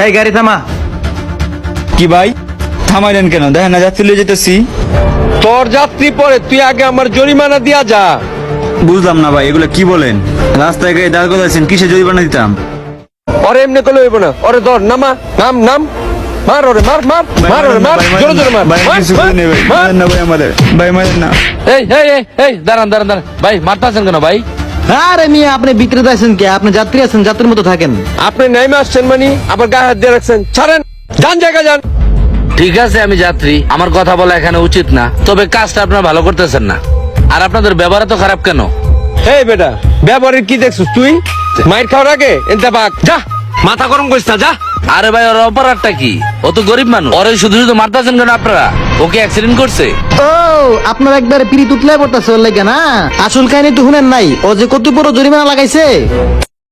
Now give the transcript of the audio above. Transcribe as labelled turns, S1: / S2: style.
S1: এই গাড়ি থামা।
S2: কি ভাই থামাইলেন কেন? দেখেন না যাত্রী লয়ে যেতেছি।
S3: তোর যাত্রী পরে তুই আগে আমার জরিমানা দিয়া যা।
S2: বুঝলাম না ভাই, এগুলো কি বলেন? রাস্তায় গিয়ে দাঁড় করাইছেন, কিসে জরিমানা দিতাম?
S3: ওরে এমনি করলে হইব না, ওরে ধর নামা, নাম নাম, মার ওরে, মার মার মার ওরে, মার জোরে জোরে মার,
S2: ভাই
S3: মার,
S2: কিছু
S3: মার,
S2: নেই ভাই,
S3: মার।
S2: মারেন না ভাই আমাদের, ভাই মারেন না।
S4: এই এই এই এই দাঁড়ান দাঁড়ান দাঁড়ান ভাই, মারতেছেন কেন ভাই?
S1: আরে মিয়া, আপনি বিক্রেতা আছেন কে? আপনি যাত্রী আছেন, যাত্রীর মতো থাকেন।
S3: আপনি নাইমে আসছেন মানে আবার গায়ে হাত দিয়ে রাখছেন, ছাড়েন, যান জায়গা যান।
S4: ঠিক আছে আমি যাত্রী, আমার কথা বলা এখানে উচিত না, তবে কাজটা আপনারা ভালো করতেছেন না। আর আপনাদের ব্যবহার তো খারাপ কেন?
S3: এই বেটা, ব্যবহারের কি দেখছিস তুই? মাইর খাওয়ার আগে এনতে বাক যা, মাথা গরম করিস না, যা।
S4: আরে ভাই ওর অপরাধটা কি? ও তো গরিব মানুষ, ওরে শুধু শুধু মারতেছেন কেন আপনারা? ওকে অ্যাক্সিডেন্ট করছে?
S1: ও, আপনার একবার পিড়ি তুতলে পড়তেছে ওর লাগে না? আসল কাহিনী তো শুনেন নাই, ও যে কত বড় জরিমানা লাগাইছে।